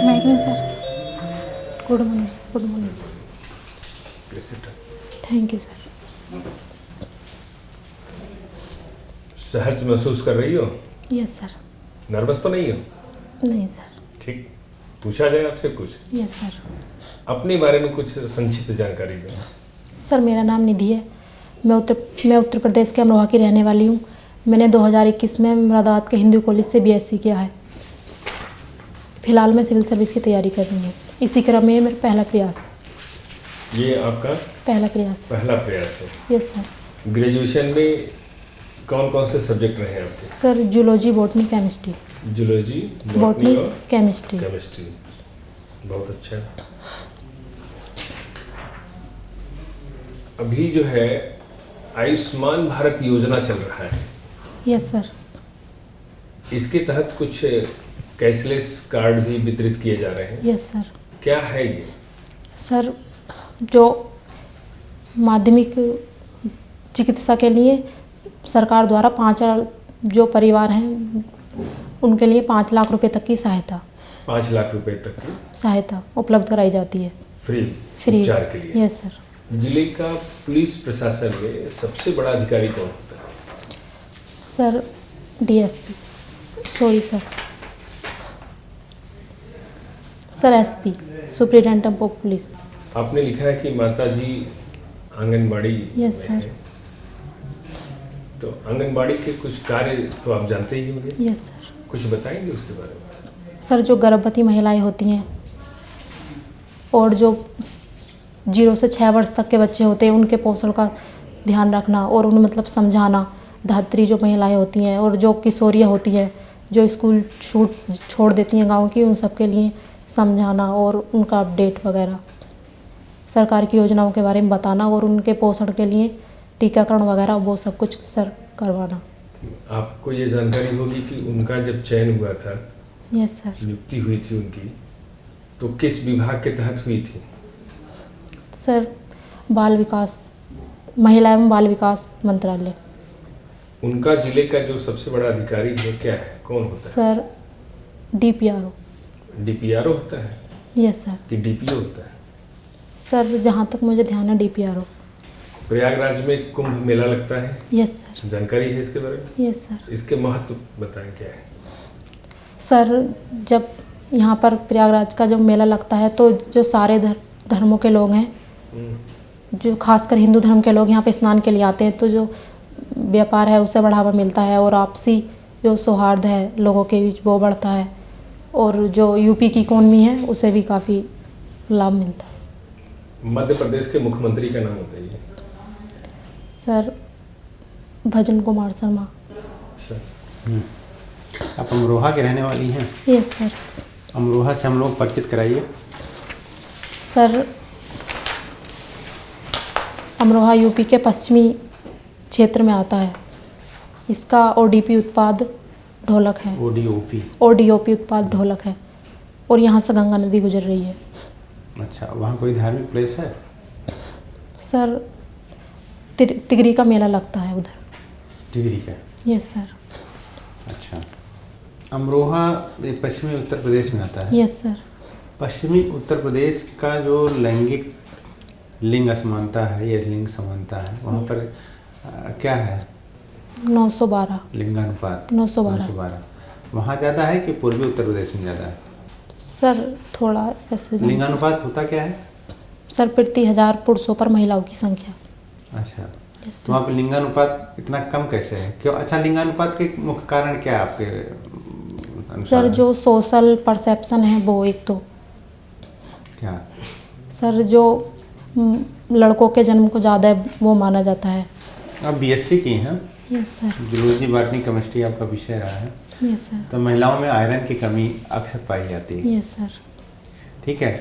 Mic में sir. Good morning sir. Good morning sir. Thank you sir. सहज महसूस कर रही हो? Yes sir. नर्वस तो नहीं हो? नहीं सर। ठीक, पूछा जाए आपसे कुछ? Yes sir. अपने बारे में कुछ संक्षिप्त जानकारी दो। सर मेरा नाम निधि है। मैं उत्तर प्रदेश के अमरोहा की रहने वाली हूँ। मैंने 2021 में मुरादाबाद के हिंदू कॉलेज से बीएससी किया है। फिलहाल मैं सिविल सर्विस की तैयारी कर रही हूँ। इसी क्रम में मेरा पहला प्रयास है। ये आपका पहला प्रयास। पहला प्रयास है? Yes sir. ग्रेजुएशन में कौन कौन से सब्जेक्ट रहे हैं आपके? Sir zoology, botany, chemistry. Zoology, botany, और केमिस्ट्री। केमिस्ट्री। बहुत अच्छा। अभी जो है आयुष्मान भारत योजना चल रहा है। Yes sir. इसके तहत कुछ कैशलेस कार्ड भी वितरित किए जा रहे हैं। Yes sir. क्या है ये? सर जो माध्यमिक चिकित्सा के लिए सरकार द्वारा 5 जो परिवार हैं उनके लिए 5 लाख रुपए तक की सहायता 5 लाख रुपए तक की सहायता उपलब्ध कराई जाती है। फ्री उपचार के लिए? Yes sir. जिले का पुलिस प्रशासन में सबसे बड़ा अधिकारी कौन होता है? Sir DSP, sorry sir, sir SP, superintendent of police. आपने लिखा है कि माता जी आंगनबाड़ी यस में सर। है। तो आंगनबाड़ी के कुछ कार्य तो आप जानते ही होंगे। Yes sir. कुछ बताएंगे उसके बारे में? सर जो गर्भवती महिलाएं होती हैं और जो 0 से 6 वर्ष तक के बच्चे होते हैं उनके पोषण का ध्यान रखना और उन्हें मतलब समझाना। धात्री जो महिलाएं होती हैं और जो किशोरियाँ होती हैं जो स्कूल छोड़ देती हैं गांव की, उन सब के लिए समझाना और उनका अपडेट वगैरह, सरकार की योजनाओं के बारे में बताना और उनके पोषण के लिए टीकाकरण वगैरह वो सब कुछ सर करवाना। आपको ये जानकारी होगी कि उनका जब चयन हुआ था, यस सर, नियुक्ति हुई थी उनकी, तो किस विभाग के तहत हुई थी? सर बाल विकास, महिला एवं बाल विकास मंत्रालय। उनका जिले का जो सबसे बड़ा अधिकारी है क्या है, कौन होता है? Sir DPRO. डीपीआरओ होता है यस सर। कि डीपीओ होता है? सर जहाँ तक मुझे ध्यान है डीपीआरओ। प्रयागराज में कुंभ मेला लगता है। Yes sir. जानकारी है इसके बारे में? Yes sir. इसके महत्व बताएं क्या है? सर जब यहाँ पर प्रयागराज का जब मेला लगता है तो जो सारे धर्मों के लोग हैं, जो खासकर हिंदू धर्म के लोग यहाँ पे स्नान के लिए आते हैं, तो जो व्यापार है उसे बढ़ावा मिलता है और आपसी जो सौहार्द है लोगों के बीच वो बढ़ता है और जो यूपी की इकोनॉमी है उसे भी काफ़ी लाभ मिलता है। मध्य प्रदेश के मुख्यमंत्री का नाम बताइए। सर भजन कुमार शर्मा। आप अमरोहा के रहने वाली हैं? Yes sir. अमरोहा से हम लोग परिचित कराइए। सर अमरोहा यूपी के पश्चिमी क्षेत्र में आता है। इसका ओडीपी उत्पाद ढोलक है। ओडीओपी उत्पाद ढोलक है और यहाँ से गंगा नदी गुजर रही है। अच्छा, वहाँ कोई धार्मिक प्लेस है? सर तिगरी का मेला लगता है उधर। तिगरी का? Yes sir. अच्छा, अमरोहा ये पश्चिमी उत्तर प्रदेश में आता है? Yes sir. पश्चिमी उत्तर प्रदेश का जो लैंगिक लिंग असमानता है या लिंग समानता है वहाँ पर क्या है? 912 लिंगानुपात। 912 वहाँ ज़्यादा है कि पूर्वी उत्तर प्रदेश में ज़्यादा है? सर थोड़ा ऐसे लिंगानुपात होता क्या है? सर प्रति 1000 पुरुषों पर महिलाओं की संख्या। अच्छा, यस तो वहाँ पर लिंगानुपात इतना कम कैसे है? क्यों? अच्छा, लिंगानुपात के मुख्य कारण क्या है आपके अनुसार? सर जो सोशल परसेप्शन है वो एक तो क्या? सर जो लड़कों के जन्म को ज़्यादा वो माना जाता है। आप बीएससी की हैं? Yes sir. Zoology, botany, chemistry आपका विषय रहा है। Yes sir. तो महिलाओं में आयरन की कमी अक्सर पाई जाती है। Yes sir. ठीक है,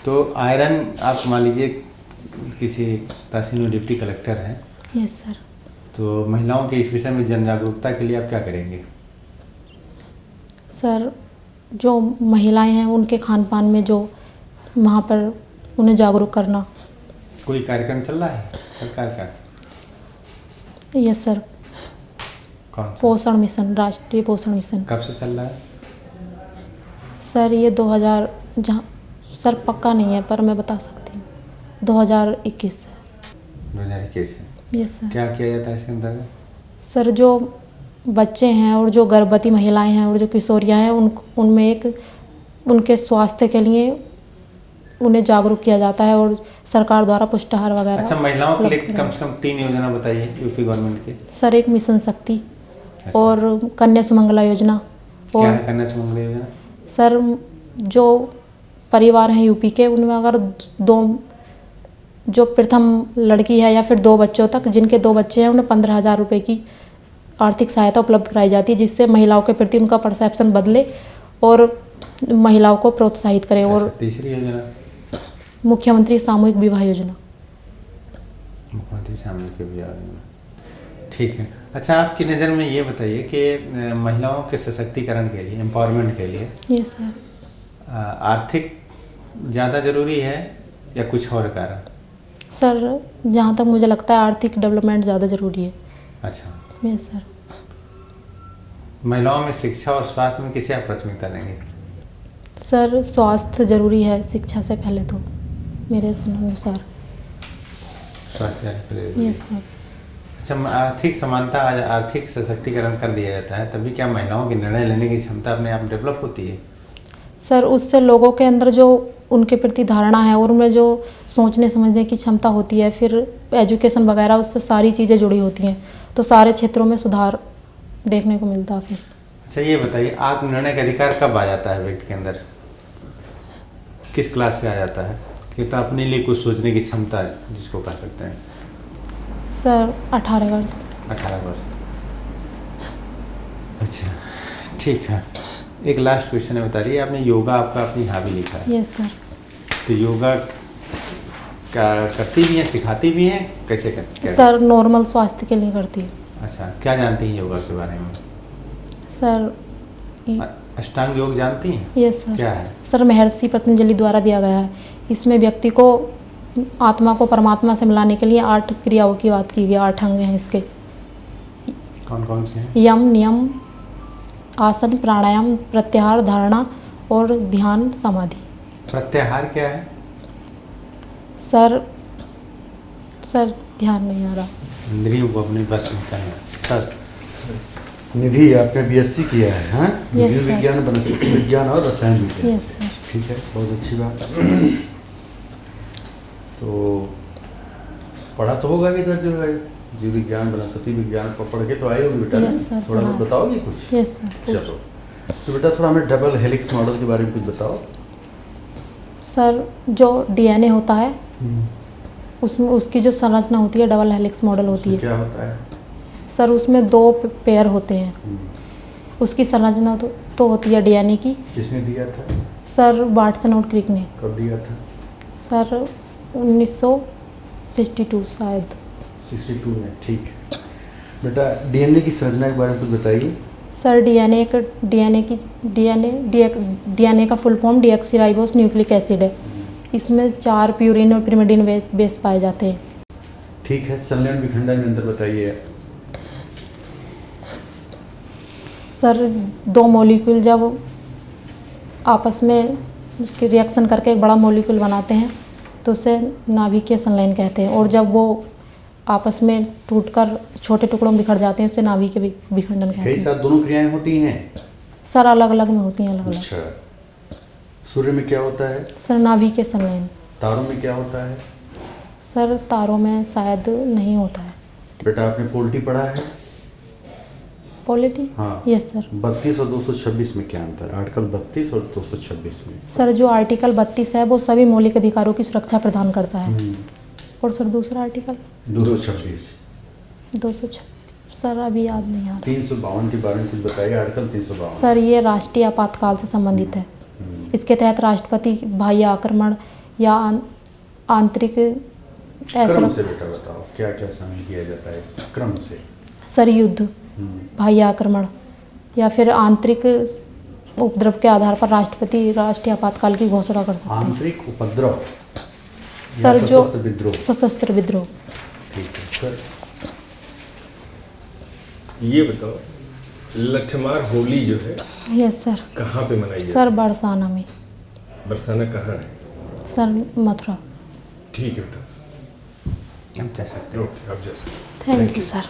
तो आयरन आप मान लीजिए किसी तहसील में डिप्टी कलेक्टर हैं। Yes sir. तो महिलाओं के इस विषय में जन जागरूकता के लिए आप क्या करेंगे? सर जो महिलाएं हैं उनके खान पान में जो वहाँ पर उन्हें जागरूक करना। कोई कार्यक्रम चल रहा है सरकार का? Yes sir. कौन सा? पोषण मिशन, राष्ट्रीय पोषण मिशन। कब से चल रहा है? सर ये 2000 जहाँ सर पक्का नहीं है पर मैं बता सकती हूँ 2021 से। 2021 से। Yes sir. क्या किया जाता है इसके अंतर्गत? सर जो बच्चे हैं और जो गर्भवती महिलाएं हैं और जो किशोरियां हैं उनमें एक उनके स्वास्थ्य के लिए उन्हें जागरूक किया जाता है और सरकार द्वारा पुष्टाहार वगैरह। अच्छा, महिलाओं के लिए उपलब्ध कम से कम 3 योजना बताइए यूपी गवर्नमेंट की। सर एक मिशन शक्ति और कन्या सुमंगला योजना। क्या और है कन्या सुमंगला योजना? सर जो परिवार हैं यूपी के उनमें अगर जो प्रथम लड़की है या फिर 2 बच्चों तक जिनके 2 बच्चे हैं उन्हें 15,000 रुपये की आर्थिक सहायता उपलब्ध कराई जाती है, जिससे महिलाओं के प्रति उनका परसेप्शन बदले और महिलाओं को प्रोत्साहित करें। और तीसरी योजना? मुख्यमंत्री सामूहिक विवाह योजना। मुख्यमंत्री सामूहिक विवाह योजना, ठीक है। अच्छा, आपकी नज़र में ये बताइए कि महिलाओं के सशक्तिकरण के लिए, एम्पावरमेंट के लिए यस सर। आर्थिक ज़्यादा ज़रूरी है या कुछ और कारण? सर जहाँ तक मुझे लगता है आर्थिक डेवलपमेंट ज़्यादा ज़रूरी है। अच्छा, यस सर। महिलाओं में शिक्षा और स्वास्थ्य में किसे आप प्राथमिकता देंगे? सर स्वास्थ्य ज़रूरी है शिक्षा से पहले तो मेरे अनुसार। स्वास्थ्य। Yes sir. अच्छा, आर्थिक समानता, आर्थिक सशक्तिकरण कर दिया जाता है तभी क्या महिलाओं की निर्णय लेने की क्षमता अपने आप डेवलप होती है? सर उससे लोगों के अंदर जो उनके प्रति धारणा है और उनमें जो सोचने समझने की क्षमता होती है, फिर एजुकेशन वगैरह उससे सारी चीज़ें जुड़ी होती हैं, तो सारे क्षेत्रों में सुधार देखने को मिलता है फिर। अच्छा, ये बताइए आत्मनिर्णय का अधिकार कब आ जाता है व्यक्ति के अंदर? किस क्लास से आ जाता है कि तो अपने लिए कुछ सोचने की क्षमता है जिसको कह सकते हैं? सर 18 वर्ष। 18 वर्ष। अच्छा, ठीक है। एक लास्ट क्वेश्चन है, बता रही है आपने योगा आपका अपनी हॉबी लिखा है। Yes sir. तो योगा का करती भी हैं, सिखाती भी हैं, कैसे करती हैं? सर नॉर्मल स्वास्थ्य के लिए करती हूँ। अच्छा, क्या जानती हैं योगा के बारे में? सर अष्टांग योग जानती हैं? Yes sir. क्या है? सर महर्षि पतंजलि द्वारा दिया गया है। इसमें व्यक्ति को आत्मा को परमात्मा से मिलाने के लिए 8 क्रियाओं की बात की गई, 8 अंग हैं इसके। कौन कौन से हैं? यम, नियम, आसन, प्राणायाम, प्रत्याहार, धारणा और ध्यान, समाधि। प्रत्याहार क्या है? सर ध्यान नहीं आ रहा। इंद्रियों को अपने बस में करना। सर निधि आपने बीएससी किया है, हाँ? Yes, जीव sir. विज्ञान, वनस्पति विज्ञान और रसायन विज्ञान। Yes sir. ठीक है, बहुत अच्छी बात। तो पढ़ा तो होगा इधर जो है जीव विज्ञान, वनस्पति विज्ञान को पढ़ के तो आए होगी बेटा? Yes, sir, थोड़ा पढ़ा बहुत है। बताओगी कुछ? Yes sir. चलो, तो बेटा थोड़ा हमें डबल हेलिक्स मॉडल के बारे में कुछ बताओ। सर जो डीएनए होता है उसमें उसकी जो संरचना होती है डबल हेलिक्स मॉडल होती है। क्या होता है? सर उसमें 2 पेयर होते हैं। उसकी संरचना तो होती है डीएनए की। किसने दिया था? सर वाटसन और क्रिक ने। कब दिया था? सर 1962 शायद। 62 में, ठीक है। बेटा डीएनए की संरचना के बारे में कुछ बताइए। सर डीएनए का full form deoxyribose nucleic acid है। इसमें 4 प्यूरिन और पिरिमिडिन बेस पाए जाते हैं। ठीक है, संलयन विखंडन में अंतर बताइए। सर 2 मॉलिक्यूल जब आपस में रिएक्शन करके एक बड़ा मॉलिक्यूल बनाते हैं तो उसे नाभिकीय संलयन कहते हैं, और जब वो आपस में टूटकर छोटे टुकड़ों में बिखर जाते हैं उसे नाभिकीय विखंडन कहते कई हैं। साथ दोनों क्रियाएं होती हैं? सर अलग अलग में होती हैं, अलग अलग। अच्छा, सूर्य में क्या होता है? सर नाभिकीय संलयन। तारों में क्या होता है? सर तारों में शायद नहीं होता है। बेटा आपने पोल्ट्री पढ़ा है? पॉलिटी? हाँ। Yes sir. 32 और 226 में क्या अंतर है? आर्टिकल 32 और 226 में। सर जो आर्टिकल 32 है वो सभी मौलिक अधिकारों की सुरक्षा प्रदान करता है। और सर दूसरा आर्टिकल 226। 206 सर अभी याद नहीं आ रहा। 352 के बारे में कुछ बताइए। आर्टिकल 352। सर ये राष्ट्रीय आपातकाल से संबंधित है। इसके तहत राष्ट्रपति बाह्य आक्रमण या आंतरिक क्रम से बेटा बताओ क्या क्या शामिल किया जाता है इसमें? क्रम से। सर युद्ध, बाह्य आक्रमण या फिर आंतरिक उपद्रव के आधार पर राष्ट्रपति राष्ट्रीय आपातकाल की घोषणा कर सकते हैं। आंतरिक उपद्रव सर या जो सशस्त्र विद्रोह। सशस्त्र विद्रोह। ठीक है सर। ये बताओ, लठमार होली जो है यस सर। कहाँ पे मनाई जाती सर बरसाना में। है? बरसाना कहाँ है? सर मथुरा। ठीक है बेटा, हम जा सकते हैं। ओके, आप जा सकते हैं। Thank you sir.